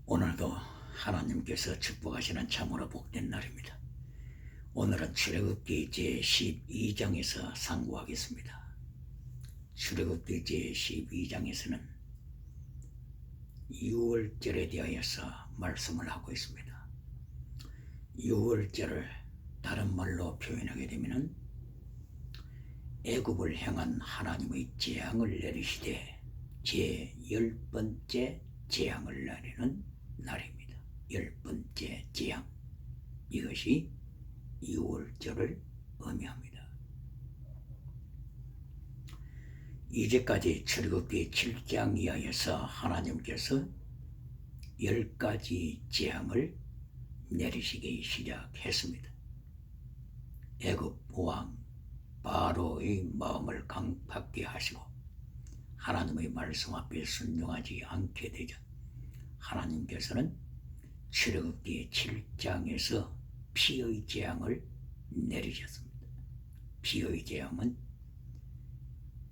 오늘도 하나님께서 축복하시는 참으로 복된 날입니다. 오늘은 출애굽기 제12장에서 상고하겠습니다. 출애굽기 제12장에서는 유월절에 대하여서 말씀을 하고 있습니다. 유월절을 다른 말로 표현하게 되면 애굽을 향한 하나님의 재앙을 내리시되 제10번째 재앙을 내리는 날입니다. 10번째 재앙, 이것이 유월절을 의미합니다. 이제까지 출애굽기 7장 이하에서 하나님께서 10가지 재앙을 내리시기 시작했습니다. 애굽 왕 바로의 마음을 강팍게 하시고 하나님의 말씀 앞에 순종하지 않게 되자 하나님께서는 출애굽기 7장에서 피의 재앙을 내리셨습니다. 피의 재앙은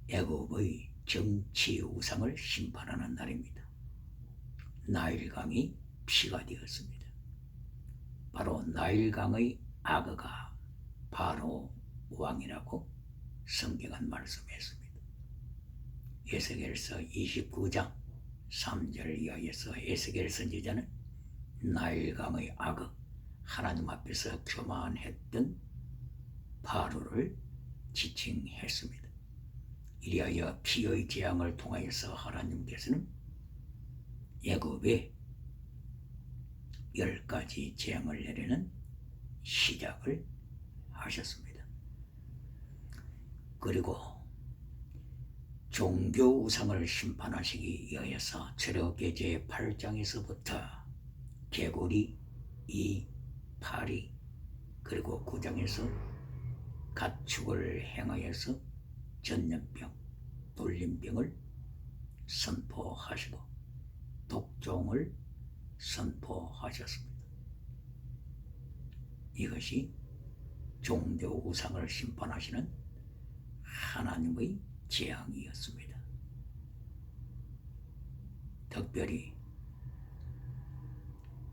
애굽의 정치 우상을 심판하는 날입니다. 나일강이 피가 되었습니다. 바로 나일강의 아그가 바로 왕이라고 성경은 말씀했습니다. 에스겔서 29장 3절 이하에서 에스겔 선지자는 나일강의 아그, 하나님 앞에서 교만했던 바로를 지칭했습니다. 이리하여 피의 재앙을 통하여서 하나님께서는 애굽에 10가지 재앙을 내리는 시작을 하셨습니다. 그리고 종교 우상을 심판하시기 위하여서 출애굽기 제8장에서부터 개구리, 파리, 그리고 9장에서 가축을 행하여서 전염병, 돌림병을 선포하시고 독종을 선포하셨습니다. 이것이 종교 우상을 심판하시는 하나님의 재앙이었습니다. 특별히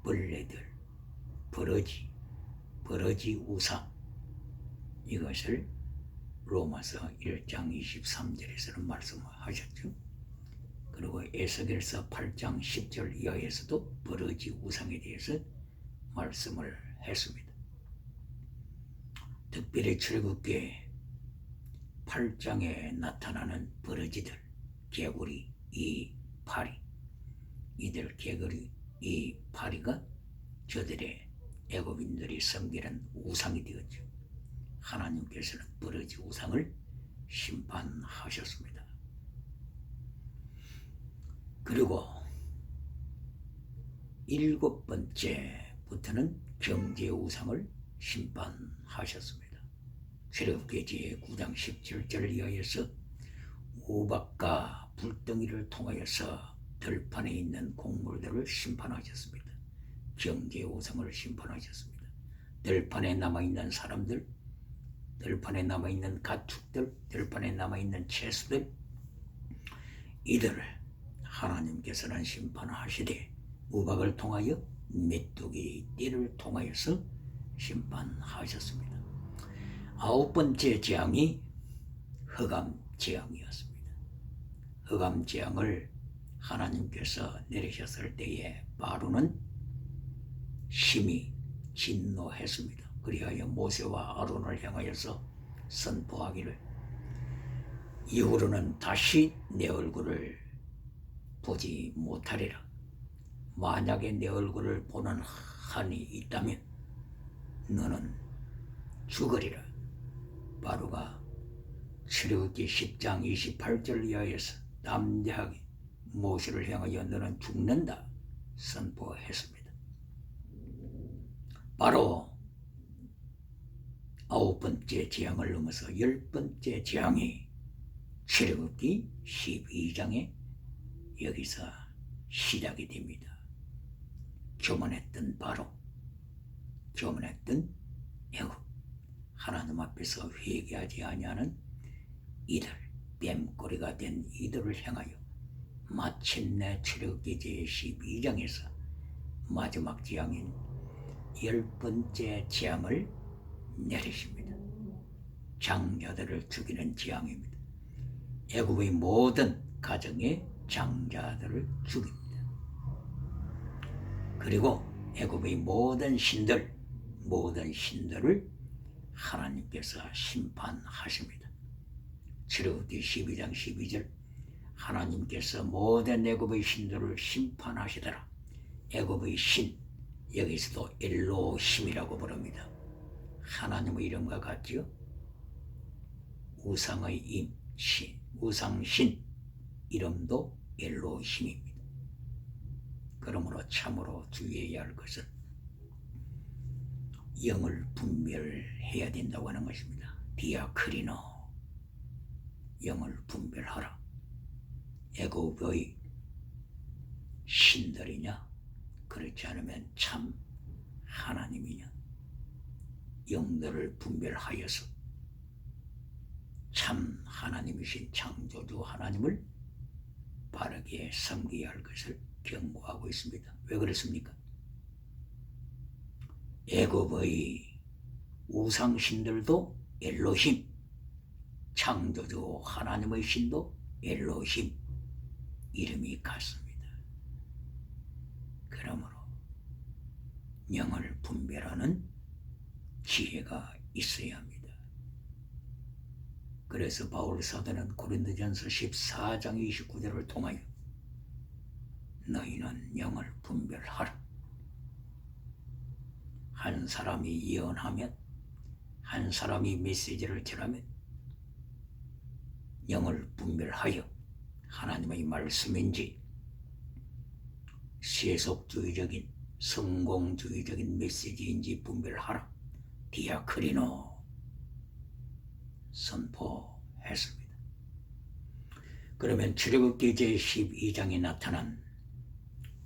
벌레들, 버러지 우상, 이것을 로마서 1장 23절에서는 말씀하셨죠. 그리고 에스겔서 8장 10절 이하에서도 버러지 우상에 대해서 말씀을 했습니다. 특별히 출애굽기 8장에 나타나는 버러지들, 개구리, 파리, 이들 개구리, 파리가 저들의 애굽인들이 섬기는 우상이 되었죠. 하나님께서는 버러지 우상을 심판하셨습니다. 그리고 7번째부터는 경제 우상을 심판하셨습니다. 출애굽기 제9장 17절 이하에서 우박과 불덩이를 통하여서 들판에 있는 곡물들을 심판하셨습니다. 경제 우상을 심판하셨습니다. 들판에 남아있는 사람들, 들판에 남아있는 가축들, 들판에 남아있는 채소들, 이들을 하나님께서는 심판하시되 우박을 통하여 메뚜기 띠를 통하여서 심판하셨습니다. 9번째 재앙이 흑암 재앙이었습니다. 흑암 재앙을 하나님께서 내리셨을 때에 바로는 심히 진노했습니다. 그리하여 모세와 아론을 향하여서 선포하기를 이후로는 다시 내 얼굴을 보지 못하리라. 만약에 내 얼굴을 보는 한이 있다면 너는 죽으리라. 바로가 출애굽기 10장 28절 이하에서 담대하게 모세를 향하여 너는 죽는다 선포했습니다. 바로 9번째 재앙을 넘어서 10번째 재앙이 출애굽기 12장에 여기서 시작이 됩니다. 교만했던 바로, 교만했던 애굽, 하나님 앞에서 회개하지 아니하는 이들, 뱀꼬리가 된 이들을 향하여 마침내 출애굽기 제12장에서 마지막 재앙인 10번째 재앙을 내리십니다. 장자들을 죽이는 재앙입니다. 애굽의 모든 가정의 장자들을 죽입니다. 그리고 애굽의 모든 신들을 하나님께서 심판하십니다. 출애굽기 12장 12절 하나님께서 모든 애굽의 신들을 심판하시더라. 애굽의 신, 여기서도 엘로힘이라고 부릅니다. 하나님의 이름과 같지요. 우상의 우상신 이름도 엘로힘입니다. 그러므로 참으로 주의해야 할 것은 영을 분별해야 된다고 하는 것입니다. 디아크리노, 영을 분별하라. 애굽의 신들이냐, 그렇지 않으면 참 하나님이냐, 영들을 분별하여서 참 하나님이신 창조주 하나님을 바르게 섬겨야 할 것을 경고하고 있습니다. 왜 그렇습니까? 애굽의 우상신들도 엘로힘, 창조주 하나님의 신도 엘로힘, 이름이 같습니다. 그러므로 영을 분별하는 지혜가 있어야 합니다. 그래서 바울 사도는 고린도전서 14장 29절을 통하여 너희는 영을 분별하라. 한 사람이 예언하면, 한 사람이 메시지를 전하면 영을 분별하여 하나님의 말씀인지 세속주의적인 성공주의적인 메시지인지 분별하라. 디아크리노 선포했습니다. 그러면 출애굽기 제12장에 나타난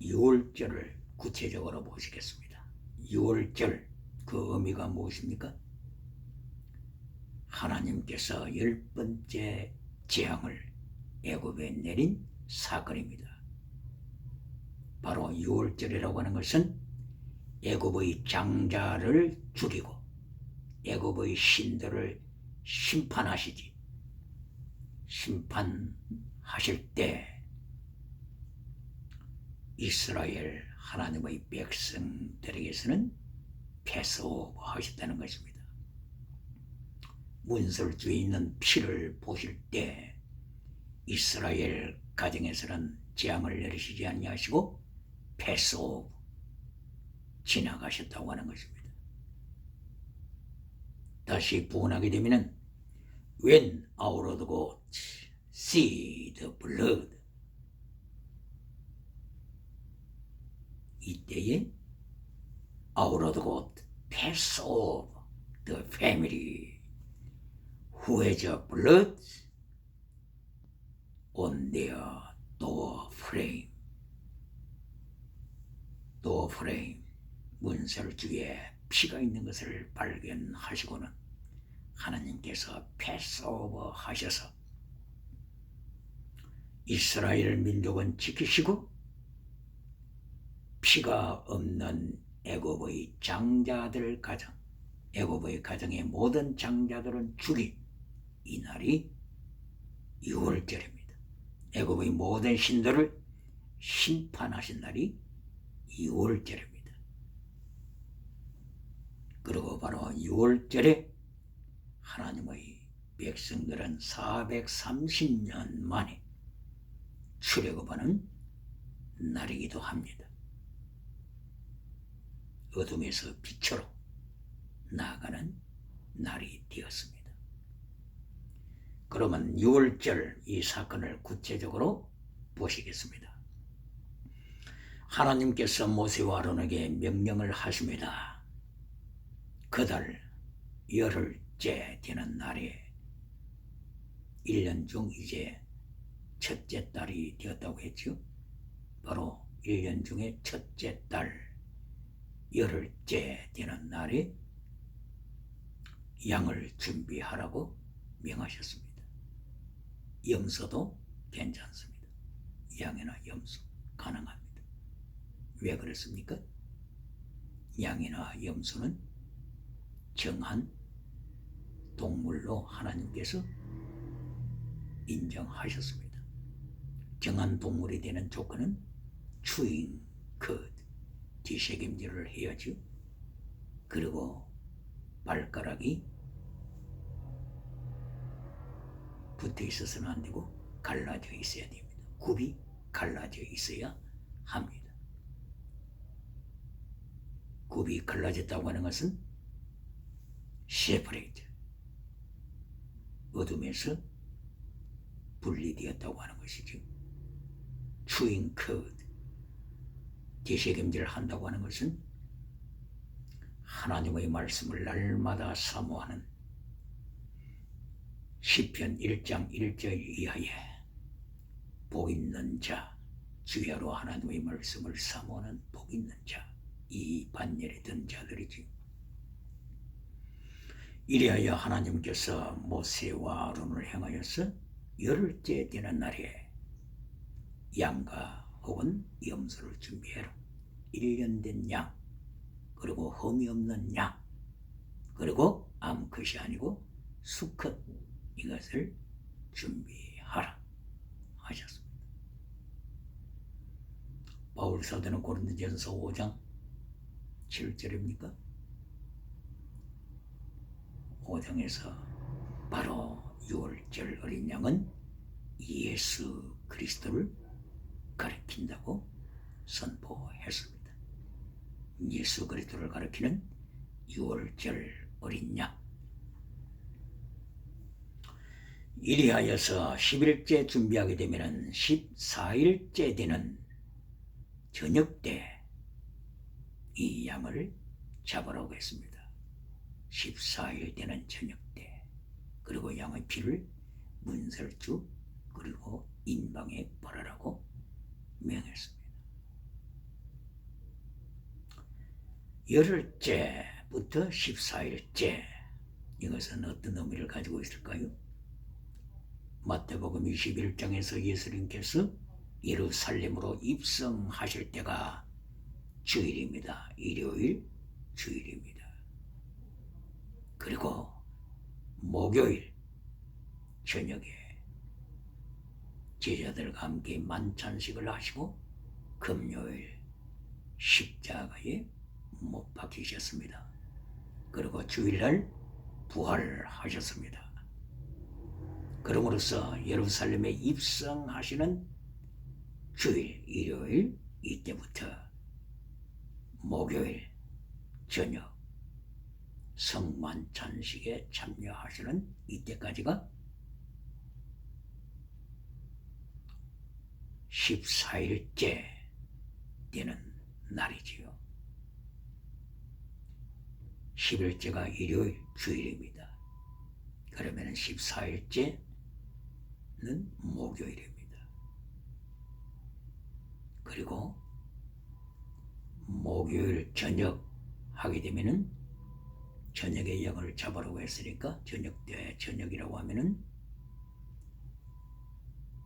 유월절을 구체적으로 보시겠습니다. 유월절, 그 의미가 무엇입니까? 하나님께서 10번째 재앙을 애굽에 내린 사건입니다. 바로 유월절이라고 하는 것은 애굽의 장자를 죽이고 애굽의 신들을 심판하시지. 심판하실 때 이스라엘 하나님의 백성들에게서는 패스오버 하셨다는 것입니다. 문설주에 있는 피를 보실 때 이스라엘 가정에서는 재앙을 내리시지 아니하시고 패스오버 지나가셨다고 하는 것입니다. 다시 부언하게 되면은 When out of the goats see the blood, 이때에 out of the goat pass over the family who has a blood on their door frame. door frame, 문설주에 피가 있는 것을 발견하시고는 하나님께서 패스오버 하셔서 이스라엘 민족은 지키시고 피가 없는 애굽의 장자들 가정, 애굽의 가정의 모든 장자들은 죽인 이 날이 유월절입니다. 애굽의 모든 신들을 심판하신 날이 유월절입니다. 그리고 바로 유월절에 하나님의 백성들은 430년 만에 출애굽하는 날이기도 합니다. 어둠에서 빛으로 나아가는 날이 되었습니다. 그러면 유월절 이 사건을 구체적으로 보시겠습니다. 하나님께서 모세와 아론에게 명령을 하십니다. 그달 열흘째 되는 날에 1년 중 이제 첫째 달이 되었다고 했죠. 바로 1년 중에 첫째 달 열흘째 되는 날에 양을 준비하라고 명하셨습니다. 염소도 괜찮습니다. 양이나 염소 가능합니다. 왜 그렇습니까? 양이나 염소는 정한 동물로 하나님께서 인정하셨습니다. 정한 동물이 되는 조건은 추잉, 뒤새김질을 해야죠. 그리고 발가락이 붙어 있어서는 안 되고 갈라져 있어야 됩니다. 굽이 갈라져 있어야 합니다. 굽이 갈라졌다고 하는 것은 세퍼레이트, 어둠에서 분리되었다고 하는 것이죠. 추잉 되새김질을 한다고 하는 것은 하나님의 말씀을 날마다 사모하는 시편 1장 1절 이하에 복 있는 자, 주야로 하나님의 말씀을 사모하는 복 있는 자, 이 반열에 든 자들이지. 이리하여 하나님께서 모세와 아론을 향하여서 열흘째 되는 날에 양과 혹은 염소를 준비해라. 1년 된 양, 그리고 흠이 없는 양, 그리고 암컷이 아니고 수컷, 이것을 준비하라 하셨습니다. 바울 사도는 고린도전서 5장 7절입니까? 5장에서 바로 6월절 어린 양은 예수 그리스도를 가리킨다고 선포했습니다. 예수 그리스도를 가리키는 6월절 어린 양. 이리하여서 10일째 준비하게 되면 14일째 되는 저녁 때 이 양을 잡으라고 했습니다. 14일 되는 저녁 때. 그리고 양의 피를 문설주 그리고 인방에 벌하라고 명했습니다. 열흘째부터 14일째, 이것은 어떤 의미를 가지고 있을까요? 마태복음 21장에서 예수님께서 예루살렘으로 입성하실 때가 주일입니다. 일요일 주일입니다. 그리고 목요일 저녁에 제자들과 함께 만찬식을 하시고 금요일 십자가에 못 박히셨습니다. 그리고 주일날 부활하셨습니다. 그러므로서 예루살렘에 입성하시는 주일, 일요일 이때부터 목요일 저녁 성만찬식에 참여하시는 이때까지가 14일째 되는 날이지요. 10일째가 일요일 주일입니다. 그러면 14일째는 목요일입니다. 그리고 목요일 저녁 하게 되면은 저녁에 양을 잡으라고 했으니까 저녁 때 저녁이라고 하면은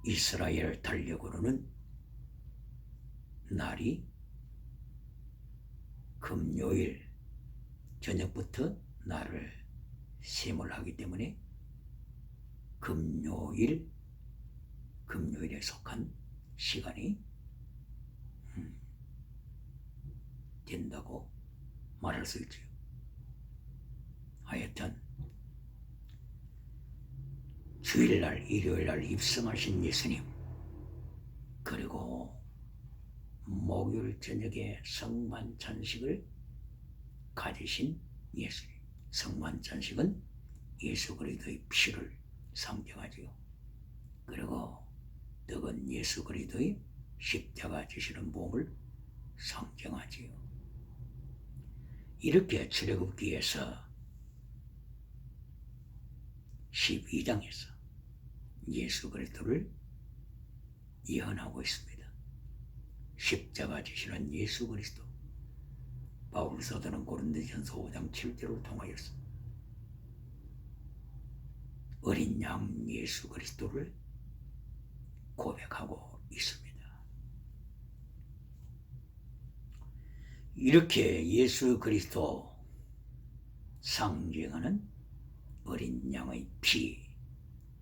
이스라엘 달력으로는 날이 금요일 저녁부터 날을 셈을 하기 때문에 금요일에 속한 시간이 된다고 말할 수 있죠. 하여튼 주일날 일요일날 입성하신 예수님, 그리고 목요일 저녁에 성만찬식을 가지신 예수님. 성만찬식은 예수 그리스도의 피를 상징하지요. 그리고 떡은 예수 그리스도의 십자가 지시는 몸을 상징하지요. 이렇게 출애굽기에서 12장에서 예수 그리스도를 예언하고 있습니다. 십자가 지시는 예수 그리스도. 바울 사도는 고린도전서 5장 7절을 통하여서 어린 양 예수 그리스도를 고백하고 있습니다. 이렇게 예수 그리스도 상징하는 어린 양의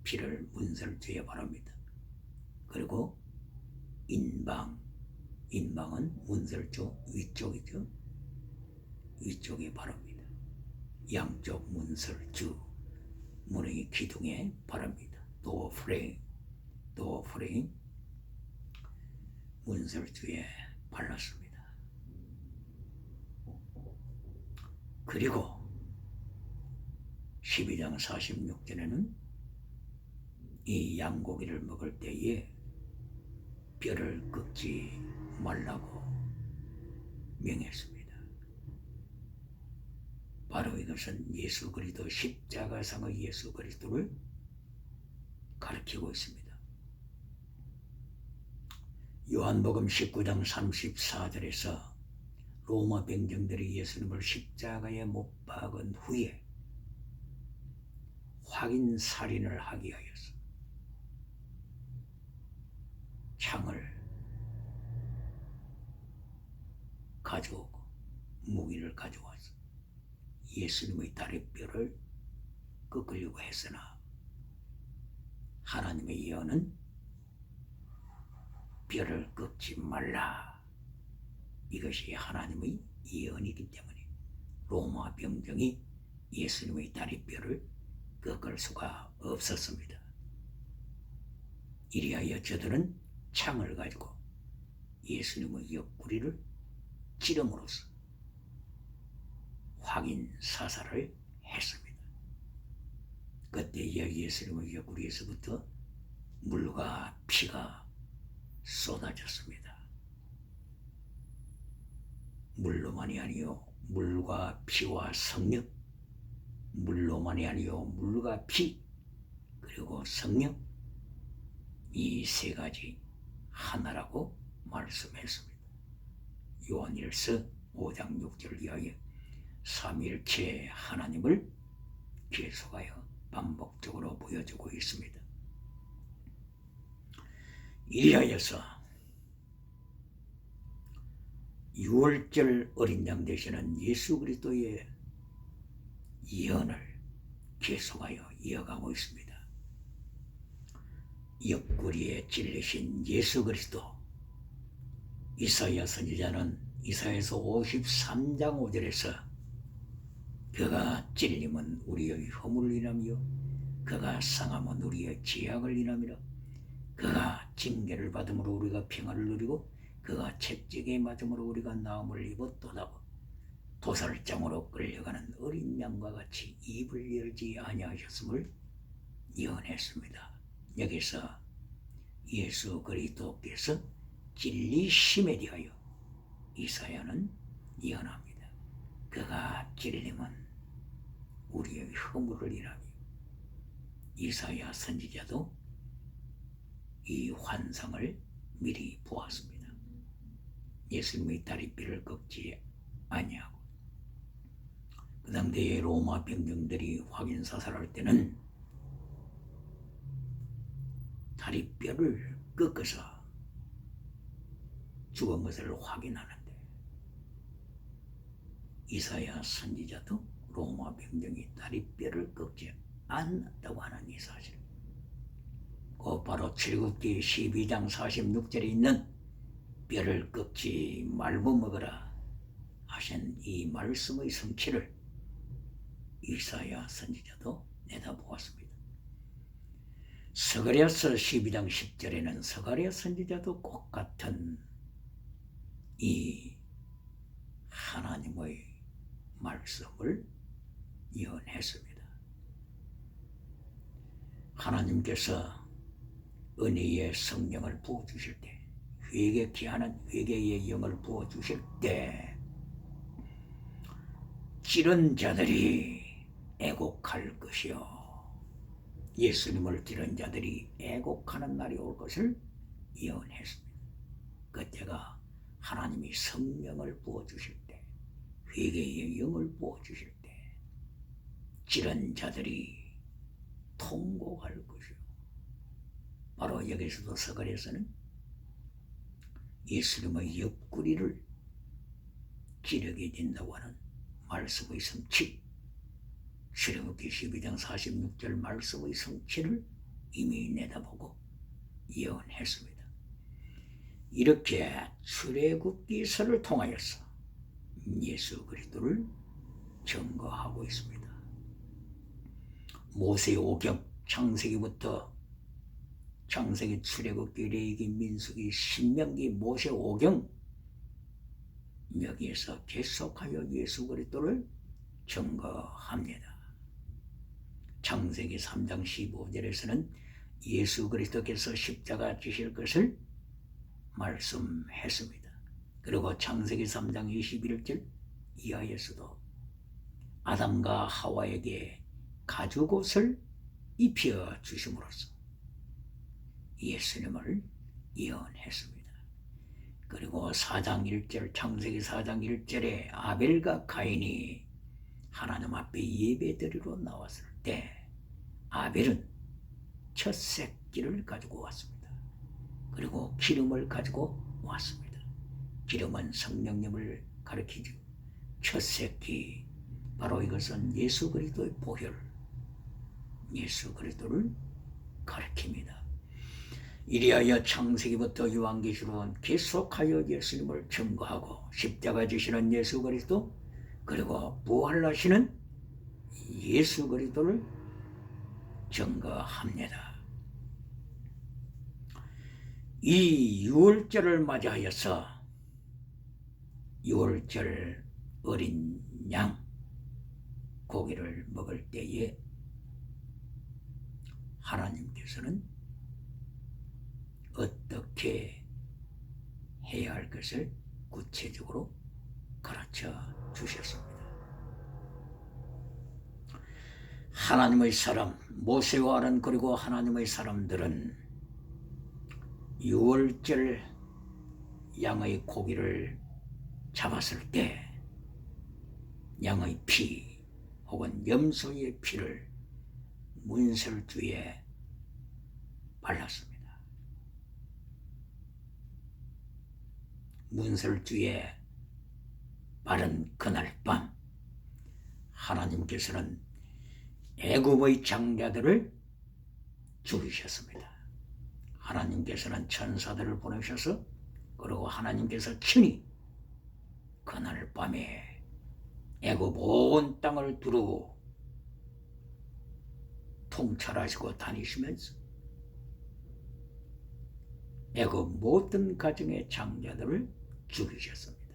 피를 문설주에 바릅니다. 그리고 인방은 문설주 위쪽이죠. 위쪽에 바릅니다. 양쪽 문설주 문의 기둥에 바릅니다. 도어프레임 문설주에 발랐습니다. 그리고 12장 46절에는 이 양고기를 먹을 때에 뼈를 꺾지 말라고 명했습니다. 바로 이것은 예수 그리스도 십자가상의 예수 그리스도를 가리키고 있습니다. 요한복음 19장 34절에서 로마 병정들이 예수님을 십자가에 못 박은 후에 확인 살인을 하기 위해서 창을 가져오고 무기를 가져와서 예수님의 다리뼈를 꺾으려고 했으나 하나님의 예언은 뼈를 꺾지 말라. 이것이 하나님의 예언이기 때문에 로마 병정이 예수님의 다리뼈를 꺾을 수가 없었습니다. 이리하여 저들은 창을 가지고 예수님의 옆구리를 찌름으로써 확인 사살을 했습니다. 그때야 예수님의 옆구리에서부터 물과 피가 쏟아졌습니다. 물로만이 아니요 물과 피와 성령, 물로만이 아니요 물과 피 그리고 성령, 이 세 가지 하나라고 말씀했습니다. 요한일서 5장 6절을 위하여 삼위일체 하나님을 계속하여 반복적으로 보여주고 있습니다. 이리하여서 유월절 어린 양 되시는 예수 그리스도의 예언을 계속하여 이어가고 있습니다. 옆구리에 찔리신 예수 그리스도, 이사야 선지자는 이사야서 53장 5절에서 그가 찔림은 우리의 허물을 인하며 그가 상함은 우리의 죄악을 인함이라. 그가 징계를 받음으로 우리가 평안을 누리고 그가 채찍에 맞음으로 우리가 나음을 입었도다고. 도살장으로 끌려가는 어린 양과 같이 입을 열지 아니하셨음을 예언했습니다. 여기서 예수 그리스도께서 찔리심에 대하여 이사야는 예언합니다. 그가 찔림은 우리의 허물을 인하며. 이사야 선지자도 이 환상을 미리 보았습니다. 예수님의 다리뼈를 꺾지 아니하고 그 당대의 로마 병정들이 확인 사살할 때는 다리뼈를 꺾어서 죽은 것을 확인하는데 이사야 선지자도 로마 병정이 다리뼈를 꺾지 않았다고 하는 이 사실, 바로 출애굽기 12장 46절에 있는 뼈를 꺾지 말고 먹으라 하신 이 말씀의 성취를 이사야 선지자도 내다보았습니다. 스가랴서 12장 10절에는 스가랴 선지자도 똑같은 이 하나님의 말씀을 예언했습니다. 하나님께서 은혜의 성령을 부어주실 때, 회개케 하는 회개의 영을 부어주실 때 찌른 자들이 애곡할 것이요, 예수님을 찌른 자들이 애곡하는 날이 올 것을 예언했습니다. 그때가 하나님이 성령을 부어주실 때, 회개의 영을 부어주실 때 찌른 자들이 통곡할 것이요. 바로 여기서도 스가랴서는 예수님의 옆구리를 기르게 된다고 하는 말씀의 성취, 출애굽기 12장 46절 말씀의 성취를 이미 내다보고 예언했습니다. 이렇게 출애굽기서를 통하여서 예수 그리스도를 증거하고 있습니다. 모세 오경, 창세기부터 창세기, 출애굽기, 레위기, 민수기, 신명기, 모세 오경, 여기에서 계속하여 예수 그리스도를 증거합니다. 창세기 3장 15절에서는 예수 그리스도께서 십자가 지실 것을 말씀했습니다. 그리고 창세기 3장 21절 이하에서도 아담과 하와에게 가죽옷을 입혀 주심으로써 예수님을 예언했습니다. 그리고 4장 1절, 창세기 4장 1절에 아벨과 가인이 하나님 앞에 예배드리러 나왔을 때 아벨은 첫 새끼를 가지고 왔습니다. 그리고 기름을 가지고 왔습니다. 기름은 성령님을 가리키죠. 첫 새끼, 바로 이것은 예수 그리스도의 보혈, 예수 그리스도를 가리킵니다. 이리하여 창세기부터 요한계시록은 계속하여 예수님을 증거하고 십자가 지시는 예수 그리스도, 그리고 부활하시는 예수 그리스도를 증거합니다. 이 유월절을 맞이하여서 유월절 어린 양 고기를 먹을 때에 하나님께서는 어떻게 해야 할 것을 구체적으로 가르쳐 주셨습니다. 하나님의 사람, 모세와 아론 그리고 하나님의 사람들은 유월절 양의 고기를 잡았을 때 양의 피 혹은 염소의 피를 문설주에 발랐습니다. 문설주에 바른 그날 밤 하나님께서는 애굽의 장자들을 죽이셨습니다. 하나님께서는 천사들을 보내셔서 그리고 하나님께서 친히 그날 밤에 애굽 온 땅을 두루 통찰하시고 다니시면서 애굽 모든 가정의 장자들을 죽이셨습니다.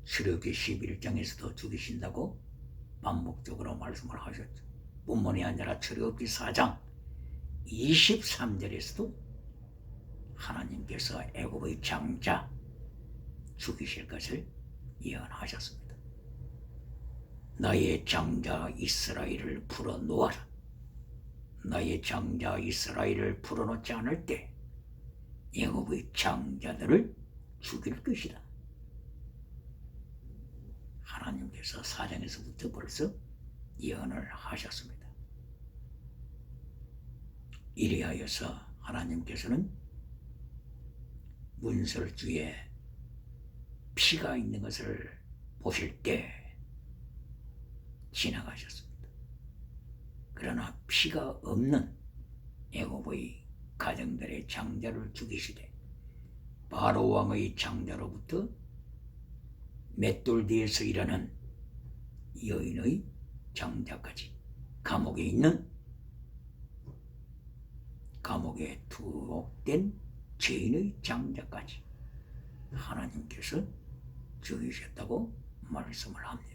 출애굽기 11장에서도 죽이신다고 반복적으로 말씀을 하셨죠. 뿐만이 아니라 출애굽기 4장 23절에서도 하나님께서 애굽의 장자 죽이실 것을 예언하셨습니다. 나의 장자 이스라엘을 풀어놓아라. 나의 장자 이스라엘을 풀어놓지 않을 때 애굽의 장자들을 죽일 것이다. 하나님께서 4장에서부터 벌써 예언을 하셨습니다. 이리하여서 하나님께서는 문설주에 피가 있는 것을 보실 때 지나가셨습니다. 그러나 피가 없는 애굽의 가정들의 장자를 죽이시되 바로 왕의 장자로부터 맷돌 뒤에서 일하는 여인의 장자까지 감옥에 있는 감옥에 투옥된 죄인의 장자까지 하나님께서 죽이셨다고 말씀을 합니다.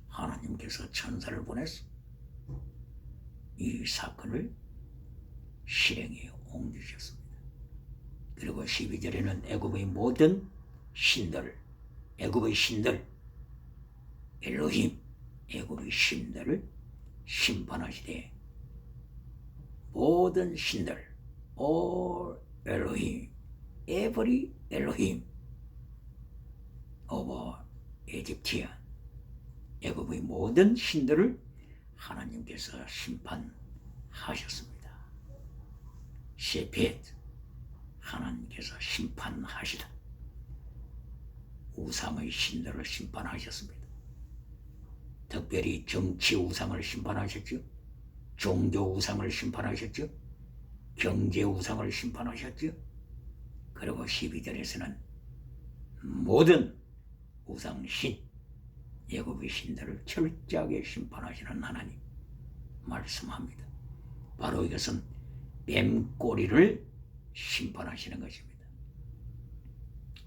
하나님께서 천사를 보내서 이 사건을 실행에 옮기셨습니다. 그리고 12절에는 애굽의 모든 신들, 애굽의 신들, 엘로힘, 애굽의 신들을 심판하시되 모든 신들, all Elohim, every Elohim over Egyptian, 애굽의 모든 신들을 하나님께서 심판하셨습니다. 셰펫, 하나님께서 심판하시다. 우상의 신들을 심판하셨습니다. 특별히 정치 우상을 심판하셨죠. 종교 우상을 심판하셨죠. 경제 우상을 심판하셨죠. 그리고 12절에서는 모든 우상신, 애굽의 신들을 철저하게 심판하시는 하나님 말씀합니다. 바로 이것은 뱀꼬리를 심판하시는 것입니다.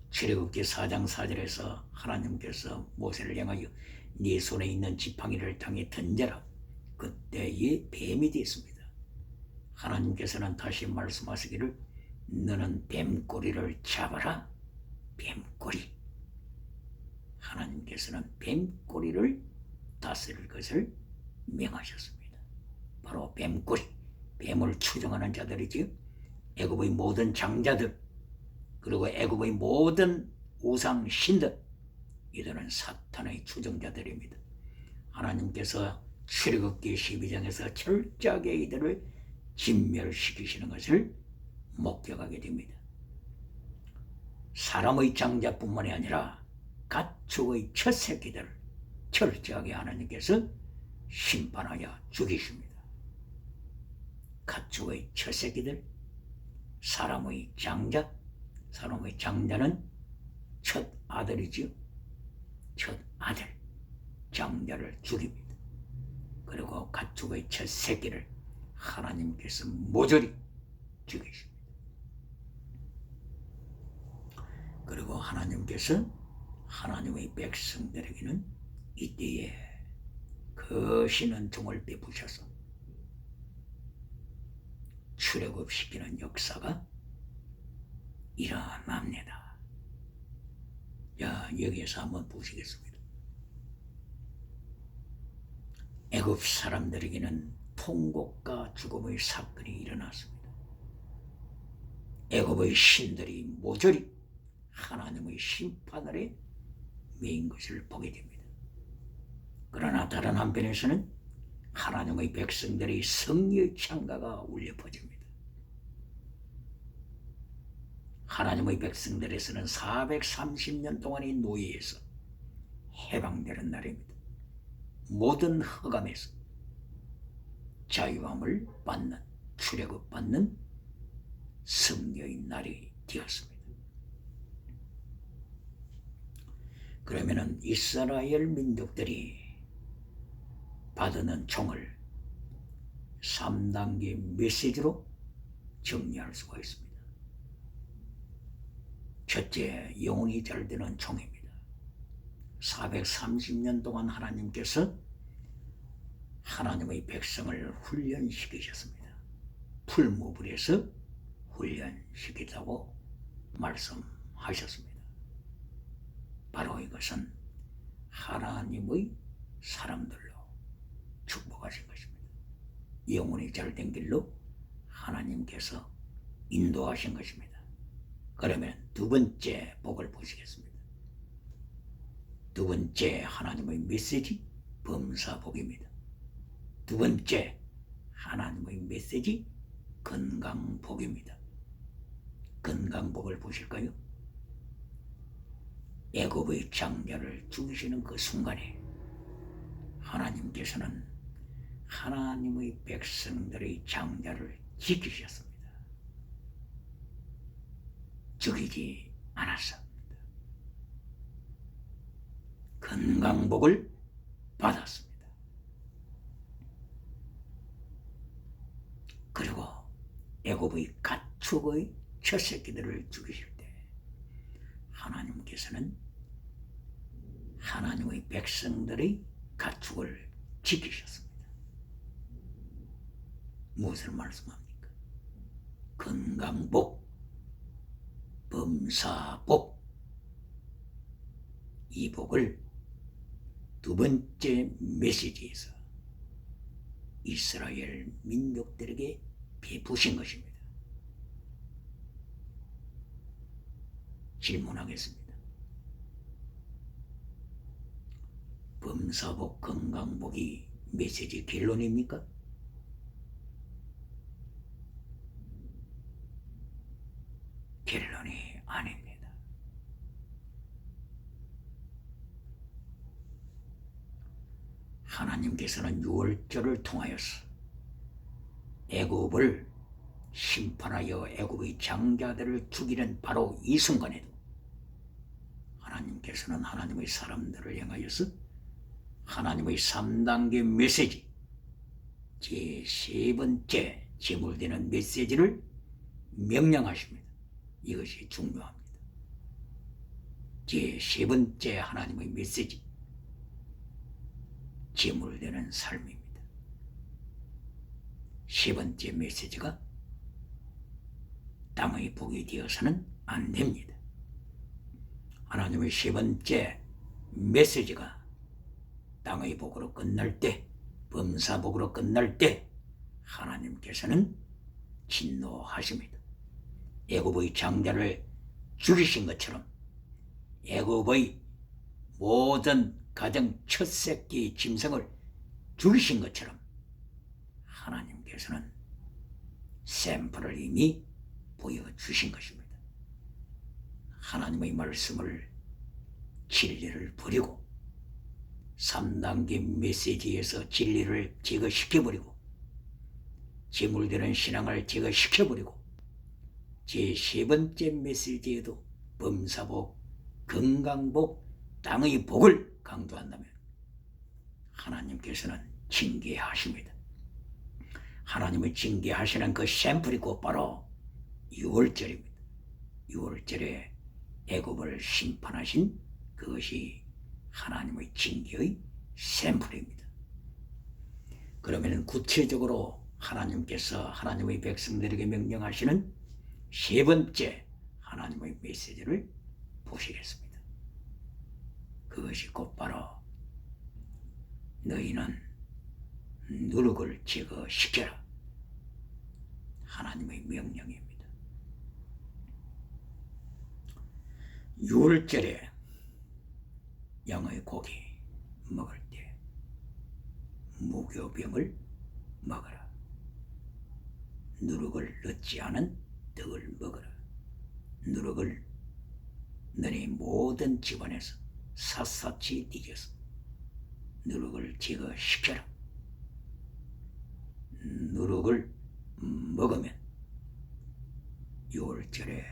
출애굽기 4장 4절에서 하나님께서 모세를 향하여 네 손에 있는 지팡이를 땅에 던져라. 그때의 뱀이 됐습니다. 하나님께서는 다시 말씀하시기를 너는 뱀꼬리를 잡아라. 뱀꼬리. 하나님께서는 뱀꼬리를 다스릴 것을 명하셨습니다. 바로 뱀꼬리. 뱀을 추종하는 자들이지요. 애굽의 모든 장자들, 그리고 애굽의 모든 우상 신들, 이들은 사탄의 추종자들입니다. 하나님께서 출애굽기 12장에서 철저하게 이들을 진멸시키시는 것을 목격하게 됩니다. 사람의 장자뿐만이 아니라 가축의 첫 새끼들을 철저하게 하나님께서 심판하여 죽이십니다. 가축의 첫 새끼들, 사람의 장자, 사람의 장자는 첫 아들이지요. 첫 아들, 장자를 죽입니다. 그리고 가축의 첫 새끼를 하나님께서 모조리 죽이십니다. 그리고 하나님께서 하나님의 백성들에게는 이때에 거시는 종을 베푸셔서 출애굽시키는 역사가 일어납니다. 자, 여기에서 한번 보시겠습니다. 애굽 사람들에게는 통곡과 죽음의 사건이 일어났습니다. 애굽의 신들이 모조리 하나님의 심판 아래 매인 것을 보게 됩니다. 그러나 다른 한편에서는 하나님의 백성들의 승리의 창가가 울려 퍼집니다. 하나님의 백성들에서는 430년 동안의 노예에서 해방되는 날입니다. 모든 흑암에서 자유함을 받는, 출애굽 받는 승리의 날이 되었습니다. 그러면은 이스라엘 민족들이 받는 총을 3단계 메시지로 정리할 수가 있습니다. 첫째, 영혼이 잘 되는 총입니다. 430년 동안 하나님께서 하나님의 백성을 훈련시키셨습니다. 풀무불에서 훈련시키다고 말씀하셨습니다. 바로 이것은 하나님의 사람들로 축복하신 것입니다. 영혼이 잘된 길로 하나님께서 인도하신 것입니다. 그러면 두 번째 복을 보시겠습니다. 두 번째 하나님의 메시지 범사복입니다. 두 번째 하나님의 메시지 건강복입니다. 건강복을 보실까요? 애굽의 장자를 죽이시는 그 순간에 하나님께서는 하나님의 백성들의 장자를 지키셨습니다. 죽이지 않았습니다. 건강복을 받았습니다. 그리고 애굽의 가축의 첫 새끼들을 죽이실 때 하나님께서는 하나님의 백성들의 가축을 지키셨습니다. 무엇을 말씀합니까? 건강복, 범사복, 이 복을 두 번째 메시지에서 이스라엘 민족들에게 베푸신 것입니다. 질문하겠습니다. 범사복, 건강복이 메시지 결론입니까? 결론이 아닙니다. 하나님께서는 유월절을 통하여서 애굽을 심판하여 애굽의 장자들을 죽이는 바로 이 순간에도 하나님께서는 하나님의 사람들을 향하여서 하나님의 3단계 메시지, 제3번째 제물되는 메시지를 명령하십니다. 이것이 중요합니다. 제3번째 하나님의 메시지, 제물되는 삶입니다. 세 번째 메시지가 땅의 복이 되어서는 안 됩니다. 하나님의 세 번째 메시지가 땅의 복으로 끝날 때, 범사복으로 끝날 때 하나님께서는 진노하십니다. 애굽의 장자를 죽이신 것처럼 애굽의 모든 가정 첫 새끼 짐승을 죽이신 것처럼 하나님께서는 샘플을 이미 보여주신 것입니다. 하나님의 말씀을, 진리를 버리고 3단계 메시지에서 진리를 제거시켜버리고 제물되는 신앙을 제거시켜버리고 제3번째 메시지에도 범사복, 건강복, 땅의 복을 강조한다면 하나님께서는 징계하십니다. 하나님의 징계하시는 그 샘플이 곧바로 유월절입니다. 유월절에 애굽을 심판하신 그것이 하나님의 징계의 샘플입니다. 그러면 구체적으로 하나님께서 하나님의 백성들에게 명령하시는 세 번째 하나님의 메시지를 보시겠습니다. 그것이 곧바로 너희는 누룩을 제거시켜라. 하나님의 명령입니다. 유월절에 양의 고기 먹을 때 무교병을 먹어라. 누룩을 넣지 않은 떡을 먹어라. 누룩을 너희 모든 집안에서 샅샅이 뒤져서 누룩을 제거시켜라. 누룩을 먹으면, 유월절에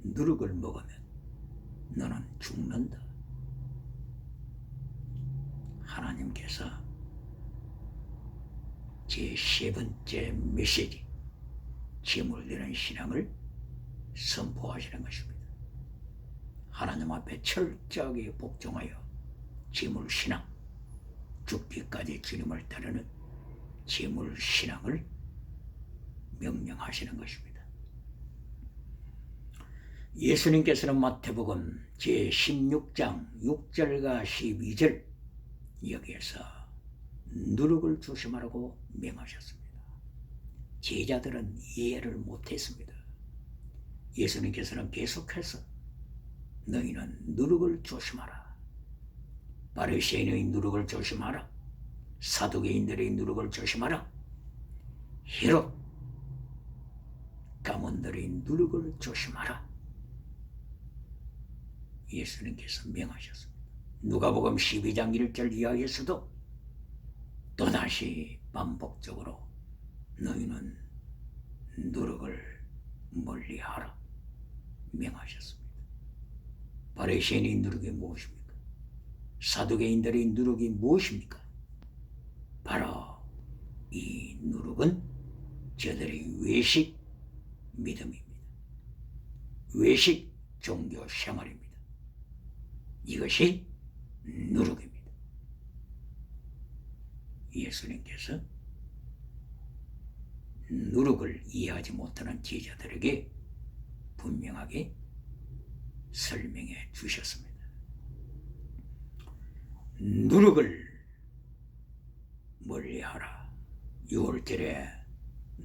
누룩을 먹으면 너는 죽는다. 하나님께서 제3번째 메시지, 제물되는 신앙을 선포하시는 것입니다. 하나님 앞에 철저하게 복종하여 제물신앙, 죽기까지 주님을 따르는 제물신앙을 명령하시는 것입니다. 예수님께서는 마태복음 제16장 6절과 12절 여기에서 누룩을 조심하라고 명하셨습니다. 제자들은 이해를 못했습니다. 예수님께서는 계속해서 너희는 누룩을 조심하라. 바리새인의 누룩을 조심하라. 사두개인들의 누룩을 조심하라. 헤롯 가문들의 누룩을 조심하라. 예수님께서 명하셨습니다. 누가복음 12장 1절 이하에서도 또다시 반복적으로 너희는 누룩을 멀리하라 명하셨습니다. 바리새인의 누룩이 무엇입니까? 사두개인들의 누룩이 무엇입니까? 바로 이 누룩은 저들의 외식 믿음입니다. 외식 종교 생활입니다. 이것이 누룩입니다. 예수님께서 누룩을 이해하지 못하는 제자들에게 분명하게 설명해 주셨습니다. 누룩을 멀리하라. 유월절에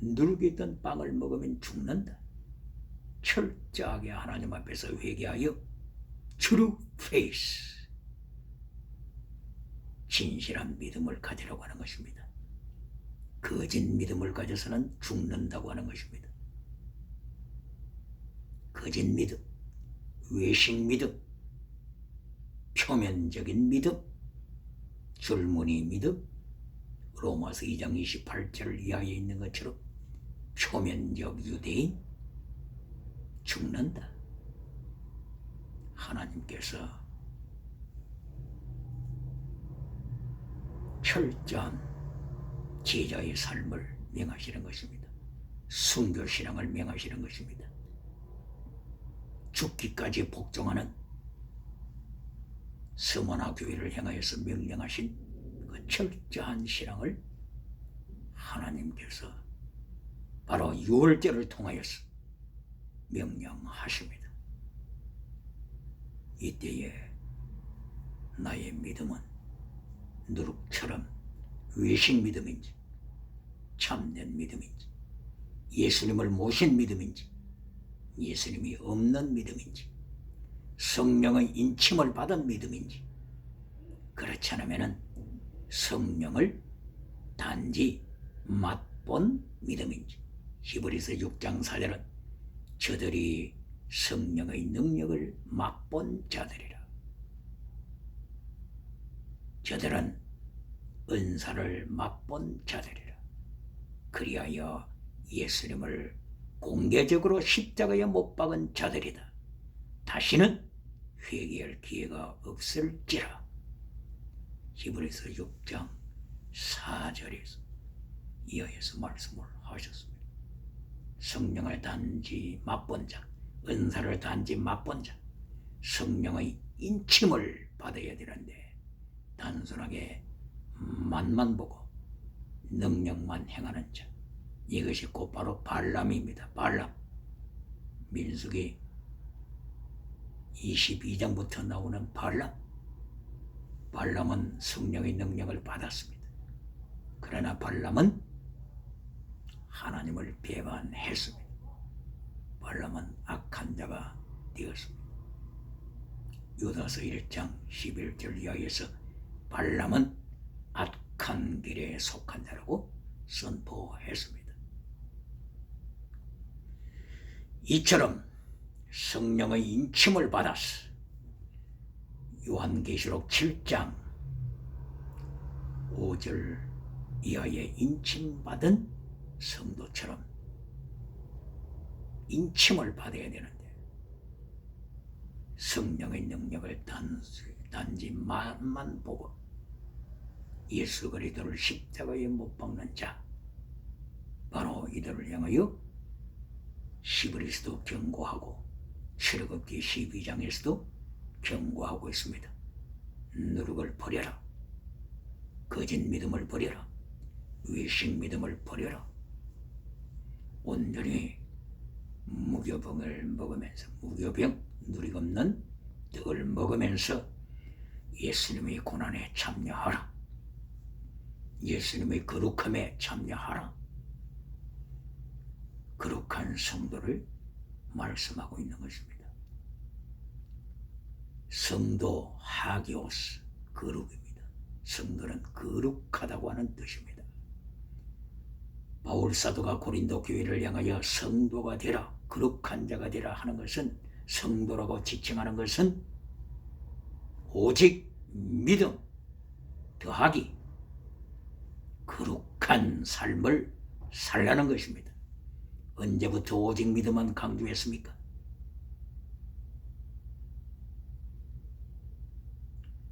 누룩이 있던 빵을 먹으면 죽는다. 철저하게 하나님 앞에서 회개하여 true faith, 진실한 믿음을 가지라고 하는 것입니다. 거짓 믿음을 가져서는 죽는다고 하는 것입니다. 거짓 믿음, 외식 믿음, 표면적인 믿음, 줄무늬 믿음, 로마서 2장 28절 이하에 있는 것처럼 표면적 유대인 죽는다. 하나님께서 철저한 제자의 삶을 명하시는 것입니다. 순교신앙을 명하시는 것입니다. 죽기까지 복종하는 서머나 교회를 향하여서 명령하신 그 철저한 신앙을 하나님께서 바로 유월절을 통하여서 명령하십니다. 이때에 나의 믿음은 누룩처럼 외식 믿음인지 참된 믿음인지 예수님을 모신 믿음인지 예수님이 없는 믿음인지 성령의 인침을 받은 믿음인지 그렇지 않으면 성령을 단지 맛본 믿음인지 히브리서 6장 4절은 저들이 성령의 능력을 맛본 자들이라. 저들은 은사를 맛본 자들이라. 그리하여 예수님을 공개적으로 십자가에 못 박은 자들이다. 다시는 회개할 기회가 없을지라. 히브리서 6장 4절에서 이하에서 말씀을 하셨습니다. 성령을 단지 맛본 자, 은사를 단지 맛본 자, 성령의 인침을 받아야 되는데 단순하게 맛만 보고 능력만 행하는 자, 이것이 곧바로 발람입니다. 발람. 민수기 22장부터 나오는 발람. 발람은 성령의 능력을 받았습니다. 그러나 발람은 하나님을 배반했습니다. 발람은 악한 자가 되었습니다. 유다서 1장 11절 이하에서 발람은 악한 길에 속한 자라고 선포했습니다. 이처럼 성령의 인침을 받았어. 요한계시록 7장 5절 이하에 인침받은 성도처럼 인침을 받아야 되는데 성령의 능력을 단지 맛만 보고 예수 그리스도를 십자가에 못 박는 자, 바로 이들을 향하여 히브리서도 경고하고 출애굽기 12장에서도 경고하고 있습니다. 누룩을 버려라. 거짓 믿음을 버려라. 외식 믿음을 버려라. 온전히 무교병을 먹으면서 무교병, 누rik 없는 떡을 먹으면서 예수님의 고난에 참여하라. 예수님의 거룩함에 참여하라. 거룩한 성도를 말씀하고 있는 것입니다. 성도 하기오스, 거룩입니다. 성도는 거룩하다고 하는 뜻입니다. 바울 사도가 고린도 교회를 향하여 성도가 되라, 거룩한 자가 되라 하는 것은, 성도라고 지칭하는 것은 오직 믿음 더하기 거룩한 삶을 살라는 것입니다. 언제부터 오직 믿음만 강조했습니까?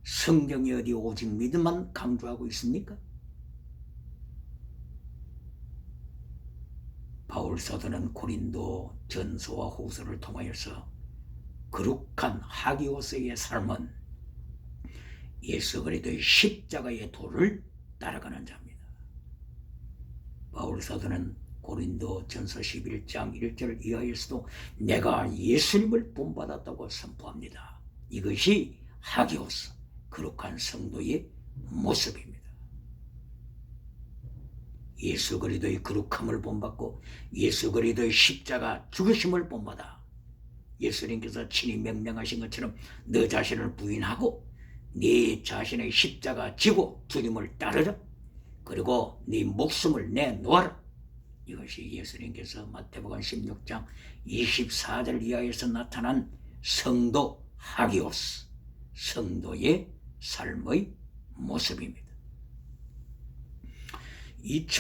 성경이 어디 오직 믿음만 강조하고 있습니까? 바울 사도는 고린도 전서와 후서를 통하여서 거룩한 하기오스의 삶은 예수 그리스도의 십자가의 도를 따라가는 자입니다. 바울 사도는 고린도 전서 11장 1절 이하에서도 내가 예수님을 본받았다고 선포합니다. 이것이 하기오스, 거룩한 성도의 모습입니다. 예수 그리스도의 거룩함을 본받고 예수 그리스도의 십자가 죽으심을 본받아 예수님께서 친히 명령하신 것처럼 너 자신을 부인하고 네 자신의 십자가 지고 주님을 따르라. 그리고 네 목숨을 내놓아라. 이것이 예수님께서 마태복음 16장 24절 이하에서 나타난 성도 하기오스, 성도의 삶의 모습입니다. 2천